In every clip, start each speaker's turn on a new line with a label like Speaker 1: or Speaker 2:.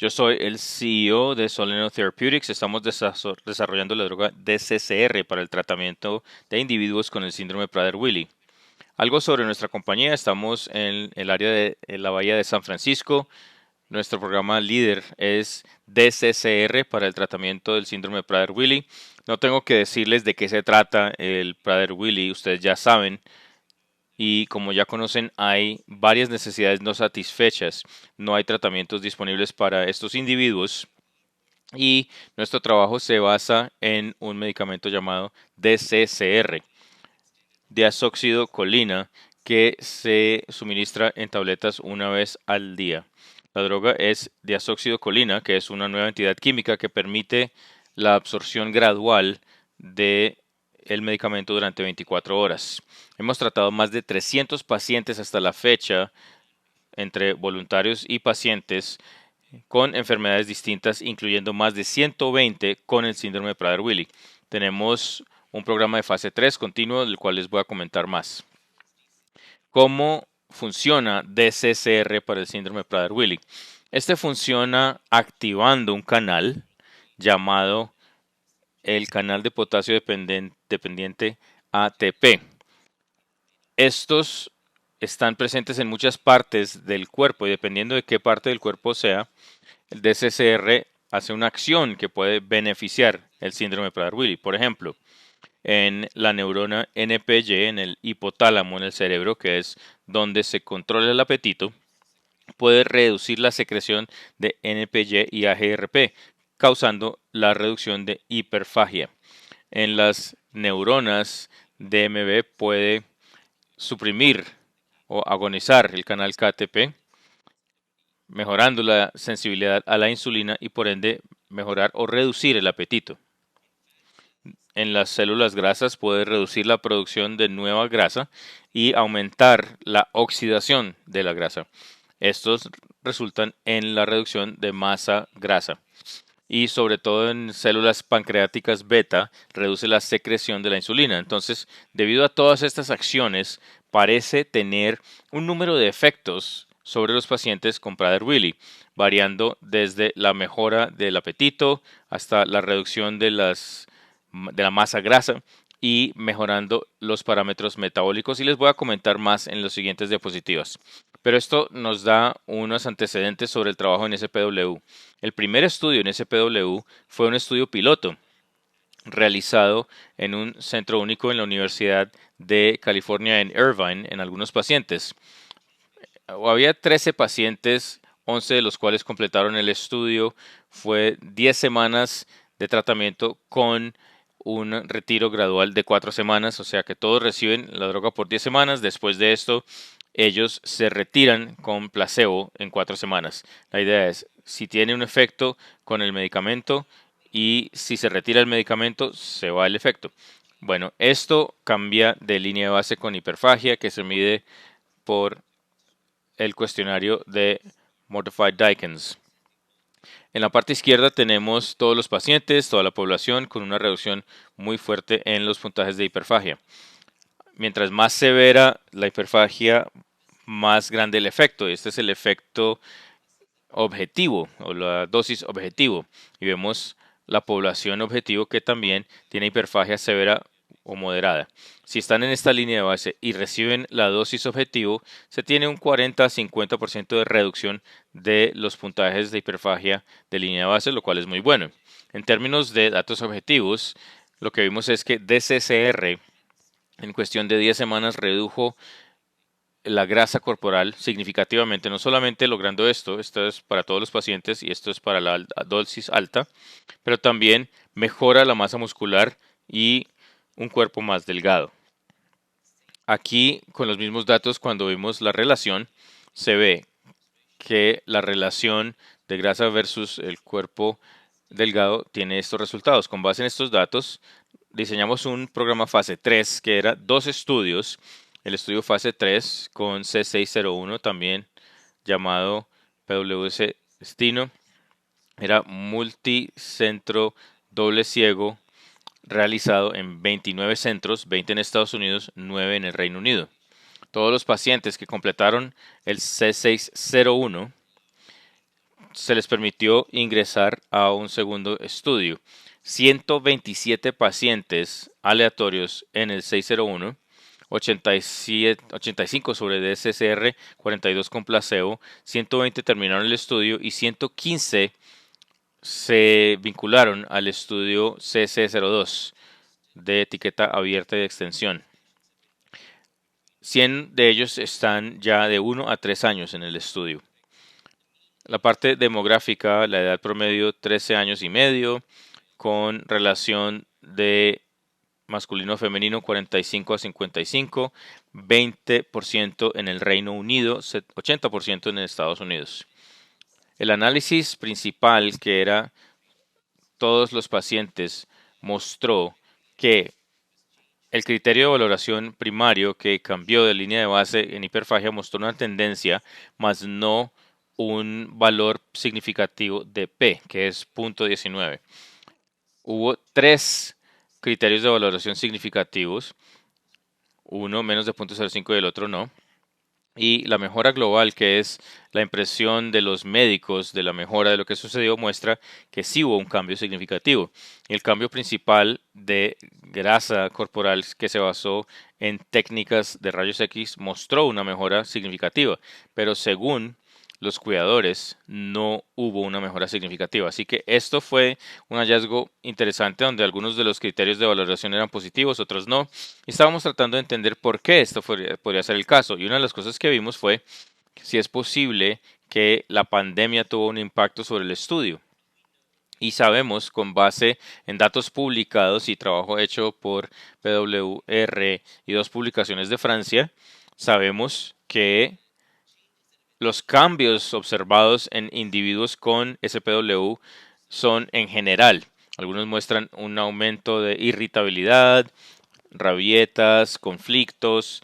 Speaker 1: Yo soy el CEO de Soleno Therapeutics. Estamos desarrollando la droga DCCR para el tratamiento de individuos con el síndrome Prader-Willi. Algo sobre nuestra compañía: estamos en el área de en la bahía de San Francisco. Nuestro programa líder es DCCR para el tratamiento del síndrome Prader-Willi. No tengo que decirles de qué se trata el Prader-Willi, ustedes ya saben. Y como ya conocen, hay varias necesidades no satisfechas. No hay tratamientos disponibles para estos individuos y nuestro trabajo se basa en un medicamento llamado DCCR, diazóxido colina, que se suministra en tabletas una vez al día. La droga es diazóxido colina, que es una nueva entidad química que permite la absorción gradual de el medicamento durante 24 horas. Hemos tratado más de 300 pacientes hasta la fecha, entre voluntarios y pacientes con enfermedades distintas, incluyendo más de 120 con el síndrome de Prader-Willi. Tenemos un programa de fase 3 continuo, del cual les voy a comentar más. ¿Cómo funciona DCCR para el síndrome de Prader-Willi? Este funciona activando un canal llamado el canal de potasio dependiente ATP. Estos están presentes en muchas partes del cuerpo y dependiendo de qué parte del cuerpo sea, el DCCR hace una acción que puede beneficiar el síndrome de Prader-Willi. Por ejemplo, en la neurona NPY, en el hipotálamo, en el cerebro, que es donde se controla el apetito, puede reducir la secreción de NPY y AGRP, causando la reducción de hiperfagia. En las neuronas DMB puede suprimir o agonizar el canal KTP, mejorando la sensibilidad a la insulina y por ende mejorar o reducir el apetito. En las células grasas puede reducir la producción de nueva grasa y aumentar la oxidación de la grasa. Estos resultan en la reducción de masa grasa. Y sobre todo en células pancreáticas beta, reduce la secreción de la insulina. Entonces, debido a todas estas acciones, parece tener un número de efectos sobre los pacientes con Prader-Willi, variando desde la mejora del apetito hasta la reducción de la masa grasa y mejorando los parámetros metabólicos, y les voy a comentar más en los siguientes diapositivas. Pero esto nos da unos antecedentes sobre el trabajo en SPW. El primer estudio en SPW fue un estudio piloto realizado en un centro único en la Universidad de California en Irvine en algunos pacientes. Había 13 pacientes, 11 de los cuales completaron el estudio. Fue 10 semanas de tratamiento con un retiro gradual de 4 semanas, o sea que todos reciben la droga por 10 semanas. Después de esto, ellos se retiran con placebo en 4 semanas. La idea es, si tiene un efecto con el medicamento y si se retira el medicamento, se va el efecto. Bueno, esto cambia de línea de base con hiperfagia, que se mide por el cuestionario de Modified Dykens. En la parte izquierda tenemos todos los pacientes, toda la población, con una reducción muy fuerte en los puntajes de hiperfagia. Mientras más severa la hiperfagia, más grande el efecto. Este es el efecto objetivo o la dosis objetivo. Y vemos la población objetivo que también tiene hiperfagia severa o moderada. Si están en esta línea de base y reciben la dosis objetivo, se tiene un 40-50% de reducción de los puntajes de hiperfagia de línea de base, lo cual es muy bueno. En términos de datos objetivos, lo que vimos es que DCCR en cuestión de 10 semanas redujo la grasa corporal significativamente, no solamente logrando esto es para todos los pacientes y esto es para la dosis alta, pero también mejora la masa muscular y un cuerpo más delgado. Aquí, con los mismos datos, cuando vimos la relación, se ve que la relación de grasa versus el cuerpo delgado tiene estos resultados. Con base en estos datos, diseñamos un programa fase 3 que era 2 estudios. El estudio fase 3 con C601, también llamado PwC Destino, era multicentro doble ciego realizado en 29 centros, 20 en Estados Unidos, 9 en el Reino Unido. Todos los pacientes que completaron el C601 se les permitió ingresar a un segundo estudio. 127 pacientes aleatorios en el 601, 85 sobre DSSR, 42 con placebo, 120 terminaron el estudio y 115 se vincularon al estudio CC02 de etiqueta abierta y de extensión. 100 de ellos están ya de 1 a 3 años en el estudio. La parte demográfica, la edad promedio 13 años y medio, con relación de masculino-femenino 45 a 55, 20% en el Reino Unido, 80% en Estados Unidos. El análisis principal, que era todos los pacientes, mostró que el criterio de valoración primario que cambió de línea de base en hiperfagia mostró una tendencia, más no un valor significativo de P, que es 0.19. Hubo 3 criterios de valoración significativos, uno menos de 0.05 y el otro no. Y la mejora global, que es la impresión de los médicos de la mejora de lo que sucedió, muestra que sí hubo un cambio significativo. El cambio principal de grasa corporal, que se basó en técnicas de rayos X, mostró una mejora significativa, pero según los cuidadores no hubo una mejora significativa. Así que esto fue un hallazgo interesante donde algunos de los criterios de valoración eran positivos, otros no. Y estábamos tratando de entender por qué esto podría ser el caso. Y una de las cosas que vimos fue si es posible que la pandemia tuvo un impacto sobre el estudio. Y sabemos, con base en datos publicados y trabajo hecho por PWR y 2 publicaciones de Francia, sabemos que los cambios observados en individuos con SPW son en general. Algunos muestran un aumento de irritabilidad, rabietas, conflictos,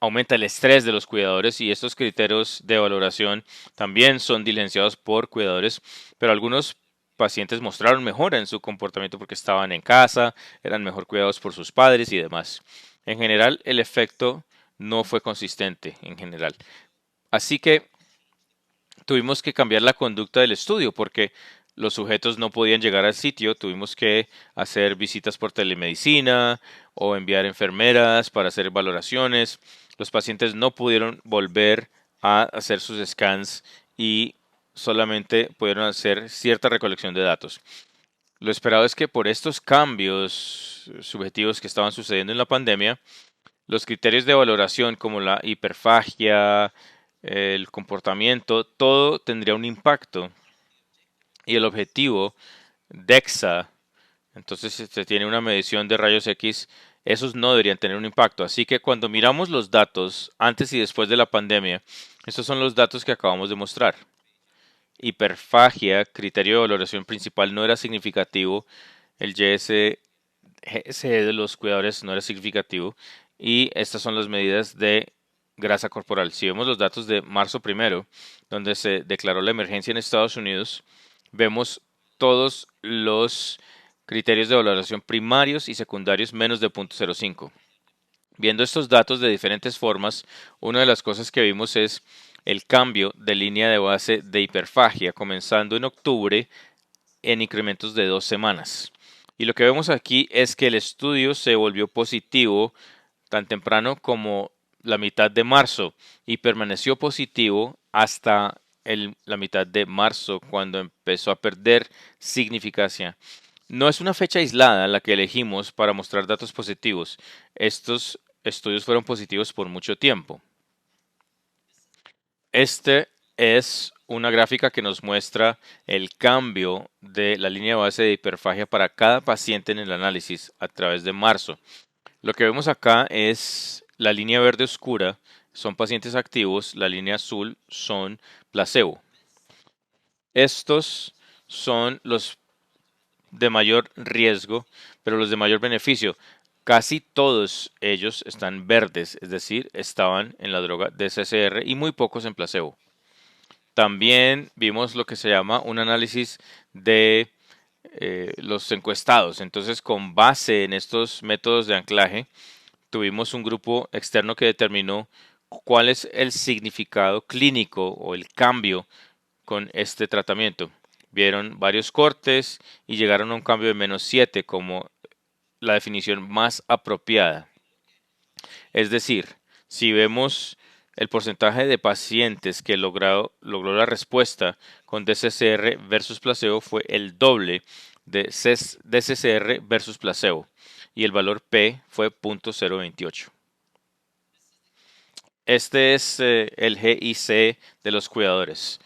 Speaker 1: aumenta el estrés de los cuidadores y estos criterios de valoración también son diligenciados por cuidadores, pero algunos pacientes mostraron mejora en su comportamiento porque estaban en casa, eran mejor cuidados por sus padres y demás. En general, el efecto no fue consistente en general. Así que tuvimos que cambiar la conducta del estudio porque los sujetos no podían llegar al sitio, tuvimos que hacer visitas por telemedicina o enviar enfermeras para hacer valoraciones. Los pacientes no pudieron volver a hacer sus scans y solamente pudieron hacer cierta recolección de datos. Lo esperado es que por estos cambios subjetivos que estaban sucediendo en la pandemia, los criterios de valoración como la hiperfagia, el comportamiento, todo tendría un impacto. Y el objetivo DEXA, entonces se tiene una medición de rayos X, esos no deberían tener un impacto. Así que cuando miramos los datos antes y después de la pandemia, estos son los datos que acabamos de mostrar. Hiperfagia, criterio de valoración principal, no era significativo. El GSE de los cuidadores no era significativo. Y estas son las medidas de grasa corporal. Si vemos los datos de marzo 1, donde se declaró la emergencia en Estados Unidos, vemos todos los criterios de valoración primarios y secundarios menos de 0.05. Viendo estos datos de diferentes formas, una de las cosas que vimos es el cambio de línea de base de hiperfagia, comenzando en octubre en incrementos de 2 semanas. Y lo que vemos aquí es que el estudio se volvió positivo tan temprano como la mitad de marzo y permaneció positivo hasta la mitad de marzo, cuando empezó a perder significancia. No es una fecha aislada la que elegimos para mostrar datos positivos. Estos estudios fueron positivos por mucho tiempo. Este es una gráfica que nos muestra el cambio de la línea base de hiperfagia para cada paciente en el análisis a través de marzo. Lo que vemos acá es la línea verde oscura, son pacientes activos, la línea azul son placebo. Estos son los de mayor riesgo, pero los de mayor beneficio. Casi todos ellos están verdes, es decir, estaban en la droga DSSR y muy pocos en placebo. También vimos lo que se llama un análisis de los encuestados. Entonces, con base en estos métodos de anclaje, tuvimos un grupo externo que determinó cuál es el significado clínico o el cambio con este tratamiento. Vieron varios cortes y llegaron a un cambio de -7 como la definición más apropiada. Es decir, si vemos el porcentaje de pacientes que logró la respuesta con DCCR versus placebo fue el doble de DCCR versus placebo y el valor P fue 0.028. Este es el GIC de los cuidadores.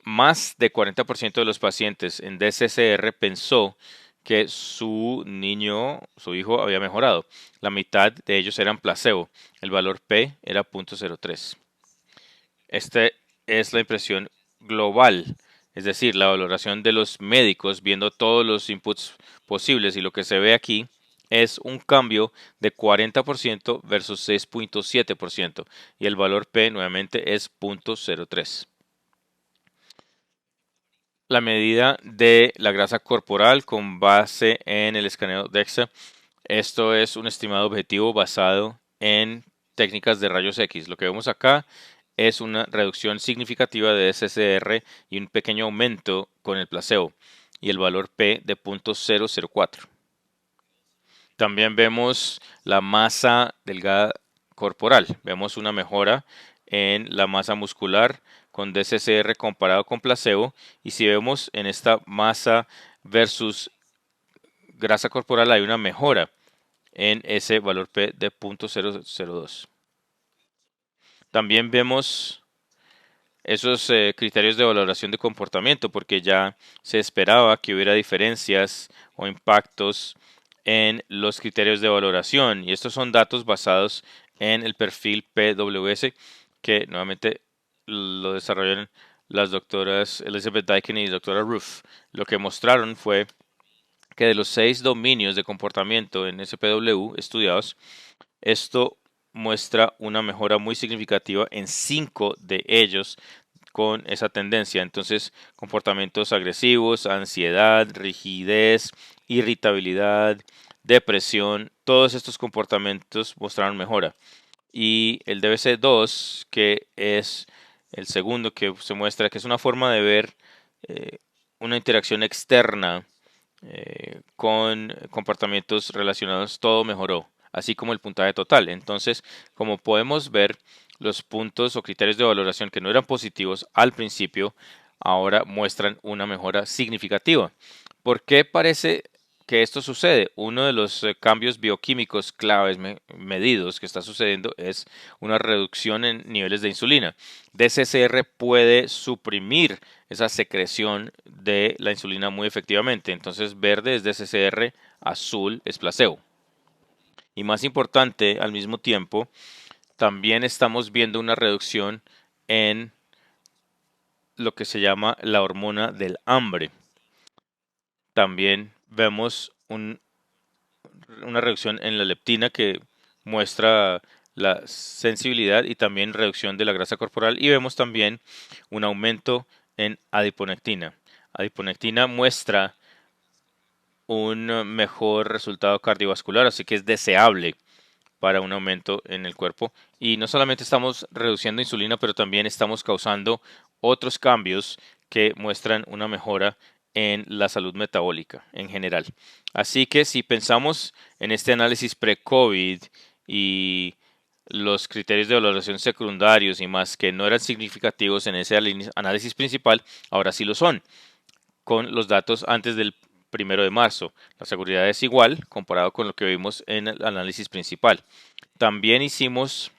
Speaker 1: Más de 40% de los pacientes en DCCR pensó que su niño, su hijo había mejorado. La mitad de ellos eran placebo. El valor P era 0.03. Esta es la impresión global, es decir, la valoración de los médicos viendo todos los inputs posibles, y lo que se ve aquí es un cambio de 40% versus 6.7% y el valor P nuevamente es 0.03. La medida de la grasa corporal con base en el escaneo DEXA. Esto es un estimado objetivo basado en técnicas de rayos X. Lo que vemos acá es una reducción significativa de SCR y un pequeño aumento con el placebo y el valor P de 0.004. También vemos la masa delgada corporal. Vemos una mejora en la masa muscular con DCCR comparado con placebo, y si vemos en esta masa versus grasa corporal hay una mejora en ese valor P de 0.002. También vemos esos criterios de valoración de comportamiento, porque ya se esperaba que hubiera diferencias o impactos en los criterios de valoración, y estos son datos basados en el perfil PWS que nuevamente lo desarrollaron las doctoras Elizabeth Daiken y doctora Roof. Lo que mostraron fue que de los 6 dominios de comportamiento en SPW estudiados, esto muestra una mejora muy significativa en 5 de ellos con esa tendencia. Entonces, comportamientos agresivos, ansiedad, rigidez, irritabilidad, depresión, todos estos comportamientos mostraron mejora. Y el DBC2, que es el segundo que se muestra, que es una forma de ver una interacción externa con comportamientos relacionados, todo mejoró, así como el puntaje total. Entonces, como podemos ver, los puntos o criterios de valoración que no eran positivos al principio, ahora muestran una mejora significativa. ¿Por qué parece que esto sucede? Uno de los cambios bioquímicos claves medidos que está sucediendo es una reducción en niveles de insulina. DCCR puede suprimir esa secreción de la insulina muy efectivamente. Entonces, verde es DCCR, azul es placebo. Y más importante, al mismo tiempo, también estamos viendo una reducción en lo que se llama la hormona del hambre. También vemos una reducción en la leptina que muestra la sensibilidad y también reducción de la grasa corporal, y vemos también un aumento en adiponectina. Adiponectina muestra un mejor resultado cardiovascular, así que es deseable para un aumento en el cuerpo. Y no solamente estamos reduciendo insulina, pero también estamos causando otros cambios que muestran una mejora en la salud metabólica en general. Así que si pensamos en este análisis pre-COVID y los criterios de valoración secundarios y más que no eran significativos en ese análisis principal, ahora sí lo son, con los datos antes del 1 de marzo. La seguridad es igual comparado con lo que vimos en el análisis principal. También hicimos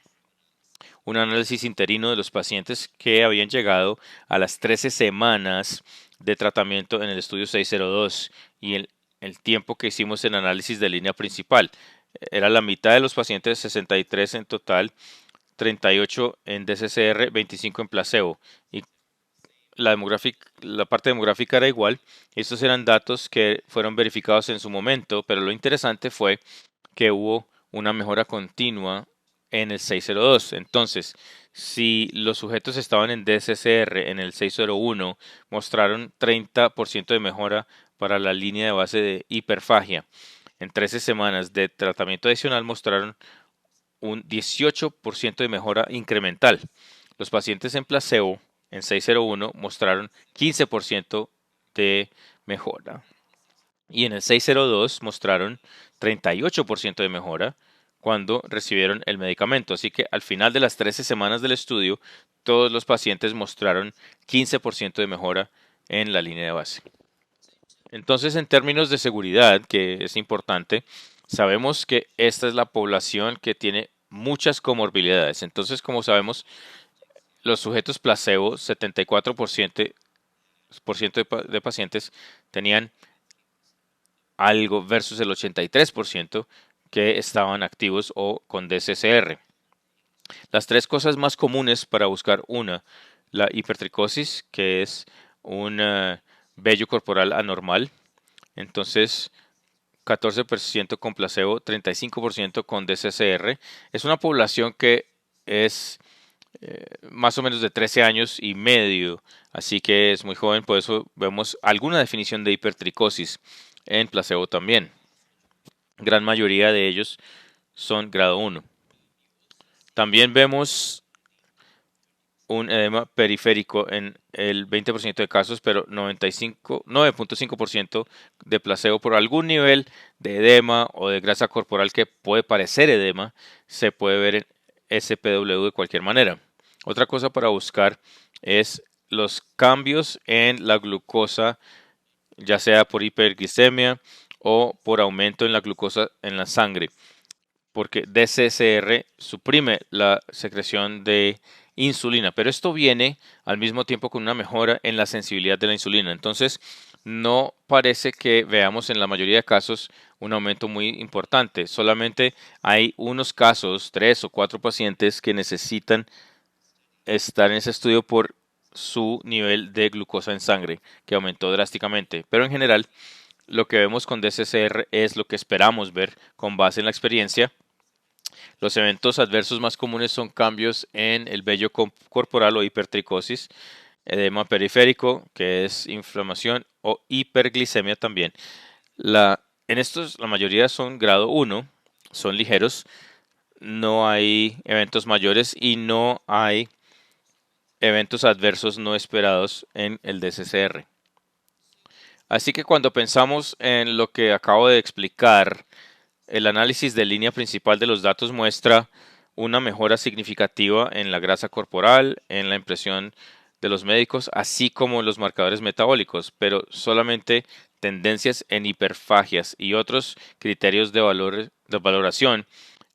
Speaker 1: un análisis interino de los pacientes que habían llegado a las 13 semanas de tratamiento en el estudio 602, y el tiempo que hicimos en análisis de línea principal. Era la mitad de los pacientes, 63 en total, 38 en DCCR, 25 en placebo. Y la parte demográfica era igual. Estos eran datos que fueron verificados en su momento, pero lo interesante fue que hubo una mejora continua en el 602. Entonces, si los sujetos estaban en DCCR en el 601, mostraron 30% de mejora para la línea de base de hiperfagia. En 13 semanas de tratamiento adicional mostraron un 18% de mejora incremental. Los pacientes en placebo en 601 mostraron 15% de mejora. Y en el 602 mostraron 38% de mejora cuando recibieron el medicamento. Así que al final de las 13 semanas del estudio, todos los pacientes mostraron 15% de mejora en la línea de base. Entonces, en términos de seguridad, que es importante, sabemos que esta es la población que tiene muchas comorbilidades. Entonces, como sabemos, los sujetos placebo, 74% de pacientes tenían algo versus el 83% que estaban activos o con DSSR. Las tres cosas más comunes para buscar la hipertricosis, que es un vello corporal anormal. Entonces, 14% con placebo, 35% con DSSR. Es una población que es más o menos de 13 años y medio, así que es muy joven, por eso vemos alguna definición de hipertricosis en placebo también. Gran mayoría de ellos son grado 1. También vemos un edema periférico en el 20% de casos, pero 9.5% de placebo por algún nivel de edema o de grasa corporal que puede parecer edema, se puede ver en SPW de cualquier manera. Otra cosa para buscar es los cambios en la glucosa, ya sea por hiperglicemia o por aumento en la glucosa en la sangre, porque DSSR suprime la secreción de insulina, pero esto viene al mismo tiempo con una mejora en la sensibilidad de la insulina. Entonces, no parece que veamos en la mayoría de casos un aumento muy importante. Solamente hay unos casos, 3 o 4 pacientes que necesitan estar en ese estudio por su nivel de glucosa en sangre, que aumentó drásticamente. Pero en general, lo que vemos con DSSR es lo que esperamos ver con base en la experiencia. Los eventos adversos más comunes son cambios en el vello corporal o hipertricosis, edema periférico, que es inflamación, o hiperglicemia también. En estos, la mayoría son grado 1, son ligeros, no hay eventos mayores y no hay eventos adversos no esperados en el DSSR. Así que cuando pensamos en lo que acabo de explicar, el análisis de línea principal de los datos muestra una mejora significativa en la grasa corporal, en la impresión de los médicos, así como en los marcadores metabólicos, pero solamente tendencias en hiperfagias y otros criterios de valoración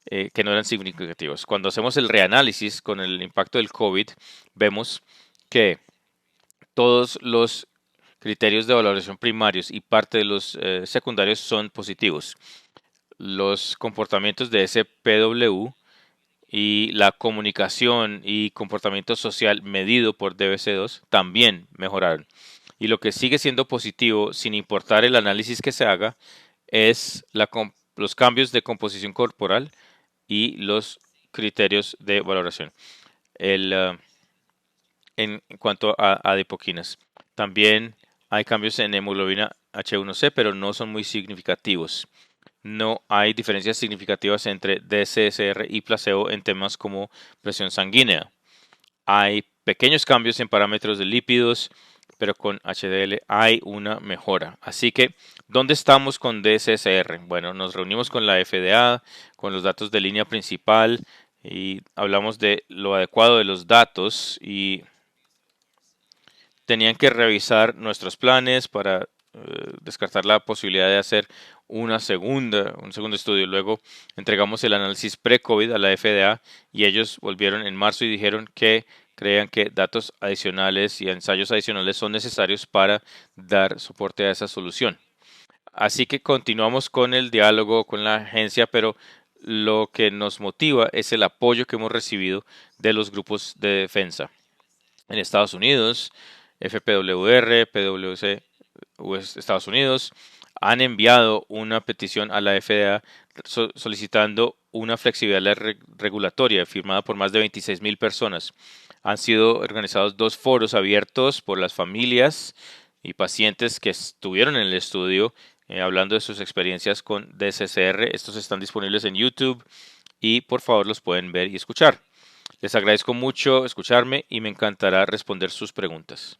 Speaker 1: que no eran significativos. Cuando hacemos el reanálisis con el impacto del COVID, vemos que todos los criterios de valoración primarios y parte de los secundarios son positivos. Los comportamientos de SPW y la comunicación y comportamiento social medido por DBC2 también mejoraron. Y lo que sigue siendo positivo, sin importar el análisis que se haga, es los cambios de composición corporal y los criterios de valoración. En cuanto a adipoquinas, también hay cambios en hemoglobina H1C, pero no son muy significativos. No hay diferencias significativas entre DSSR y placebo en temas como presión sanguínea. Hay pequeños cambios en parámetros de lípidos, pero con HDL hay una mejora. Así que, ¿dónde estamos con DSSR? Bueno, nos reunimos con la FDA, con los datos de línea principal y hablamos de lo adecuado de los datos y tenían que revisar nuestros planes para descartar la posibilidad de hacer un segundo estudio. Luego entregamos el análisis pre-COVID a la FDA y ellos volvieron en marzo y dijeron que creían que datos adicionales y ensayos adicionales son necesarios para dar soporte a esa solución. Así que continuamos con el diálogo con la agencia, pero lo que nos motiva es el apoyo que hemos recibido de los grupos de defensa. En Estados Unidos, FPWR, PwC, Estados Unidos, han enviado una petición a la FDA solicitando una flexibilidad regulatoria firmada por más de 26,000 personas. Han sido organizados 2 foros abiertos por las familias y pacientes que estuvieron en el estudio hablando de sus experiencias con DSSR. Estos están disponibles en YouTube y por favor los pueden ver y escuchar. Les agradezco mucho escucharme y me encantará responder sus preguntas.